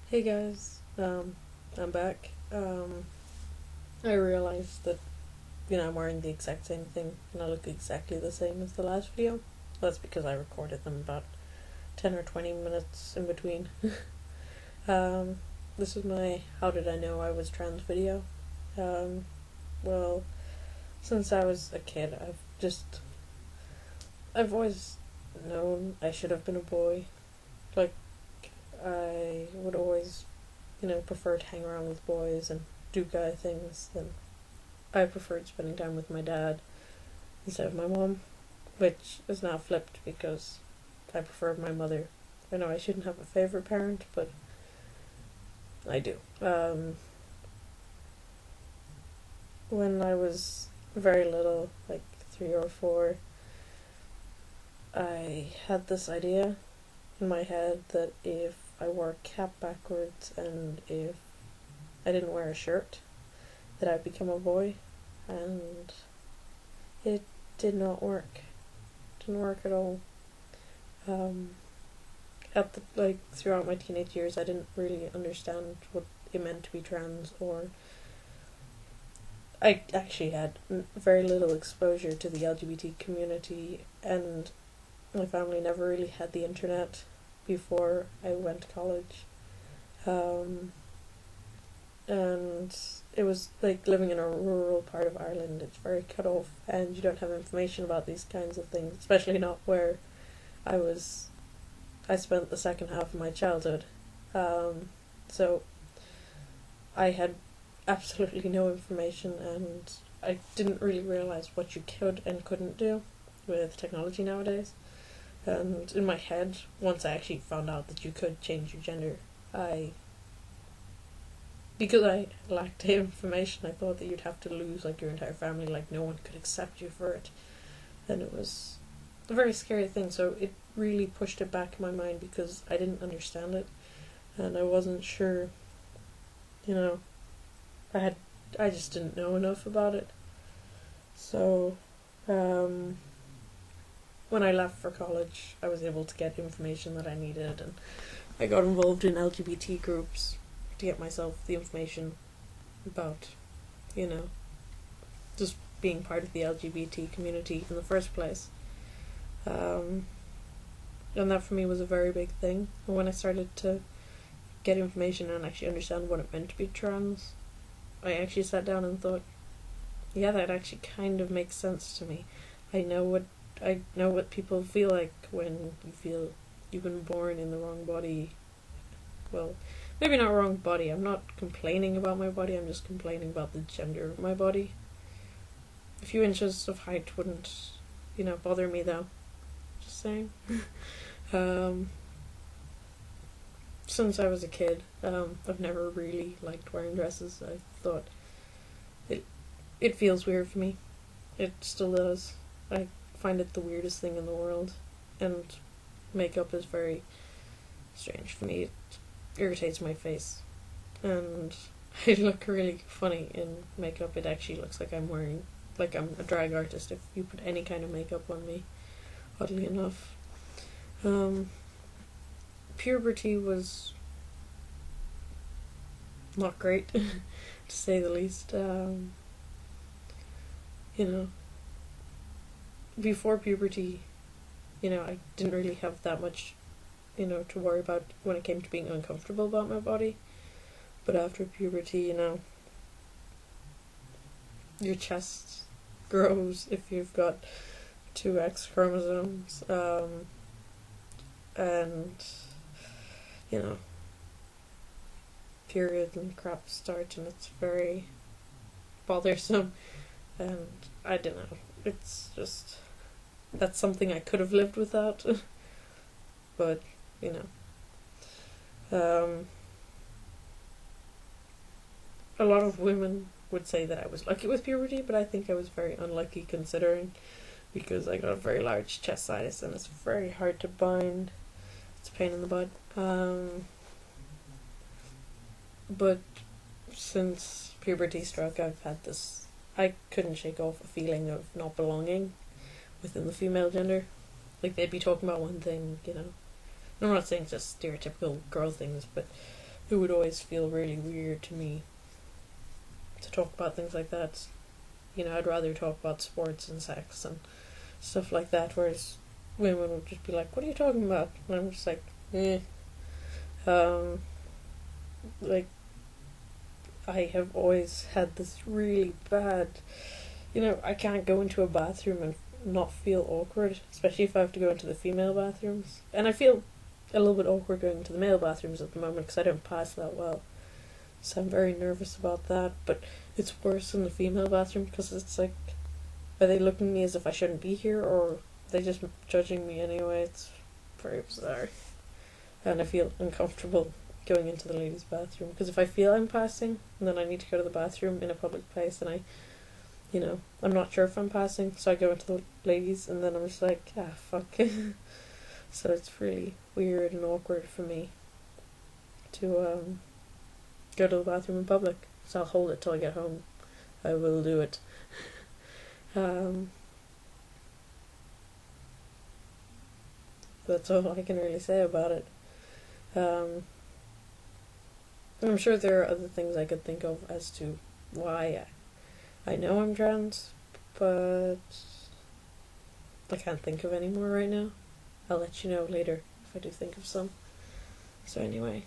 Hey guys, I'm back. I realized that, I'm wearing the exact same thing and I look exactly the same as the last video. That's because I recorded them about 10 or 20 minutes in between. um, this is my How Did I Know I Was Trans video. Well, since I was a kid, I've always known I should have been a boy. Like, I would always preferred to hang around with boys and do guy things. And I preferred spending time with my dad instead of my mom, which is now flipped because I preferred my mother. I know I shouldn't have a favorite parent, but I do. When I was very little, like 3 or 4, I had this idea in my head that if I wore a cap backwards and if I didn't wear a shirt, that I'd become a boy, and it did not work. Didn't work at all. Throughout my teenage years, I didn't really understand what it meant to be trans, or I actually had very little exposure to the LGBT community, and my family never really had the internet before I went to college. And it was like living in a rural part of Ireland. It's very cut off, and you don't have information about these kinds of things, especially not where I was. I spent the second half of my childhood, so I had absolutely no information, and I didn't really realize what you could and couldn't do with technology nowadays. And in my head, once I actually found out that you could change your gender, because I lacked the information, I thought that you'd have to lose like your entire family, like no one could accept you for it. And it was a very scary thing, so it really pushed it back in my mind because I didn't understand it and I wasn't sure, I just didn't know enough about it. So when I left for college, I was able to get information that I needed, and I got involved in LGBT groups to get myself the information about, just being part of the LGBT community in the first place. And that for me was a very big thing. And when I started to get information and actually understand what it meant to be trans, I actually sat down and thought, yeah, that actually kind of makes sense to me. I know what people feel like when you feel you've been born in the wrong body. Well, maybe not wrong body. I'm not complaining about my body, I'm just complaining about the gender of my body. A few inches of height wouldn't, bother me though. Just saying. Since I was a kid, I've never really liked wearing dresses. I thought it feels weird for me. It still does. I find it the weirdest thing in the world, and makeup is very strange for me. It irritates my face, and I look really funny in makeup. It actually looks like I'm a drag artist if you put any kind of makeup on me, oddly enough. Puberty was not great, to say the least. Before puberty, I didn't really have that much, to worry about when it came to being uncomfortable about my body. But after puberty, your chest grows if you've got 2 X chromosomes, and, period and crap start, and it's very bothersome, and I don't know, it's just, that's something I could have lived without, but, a lot of women would say that I was lucky with puberty, but I think I was very unlucky considering, because I got a very large chest size and it's very hard to bind. It's a pain in the butt. But since puberty struck, I've had this, I couldn't shake off a feeling of not belonging within the female gender. Like, they'd be talking about one thing, I'm not saying just stereotypical girl things, but it would always feel really weird to me to talk about things like that. You know, I'd rather talk about sports and sex and stuff like that, whereas women would just be like, what are you talking about? And I'm just like, eh. Like, I have always had this really bad, you know, I can't go into a bathroom and not feel awkward, especially if I have to go into the female bathrooms. And I feel a little bit awkward going into the male bathrooms at the moment because I don't pass that well. So I'm very nervous about that, but it's worse in the female bathroom because it's like, are they looking at me as if I shouldn't be here, or are they just judging me anyway? It's very bizarre. And I feel uncomfortable going into the ladies' bathroom because if I feel I'm passing and then I need to go to the bathroom in a public place and I'm not sure if I'm passing, so I go into the ladies and then I'm just like, fuck. So it's really weird and awkward for me to go to the bathroom in public. So I'll hold it till I get home. I will do it. That's all I can really say about it. I'm sure there are other things I could think of as to why I know I'm trans, but I can't think of any more right now. I'll let you know later if I do think of some. So anyway,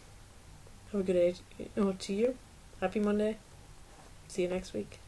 have a good day to you. Happy Monday. See you next week.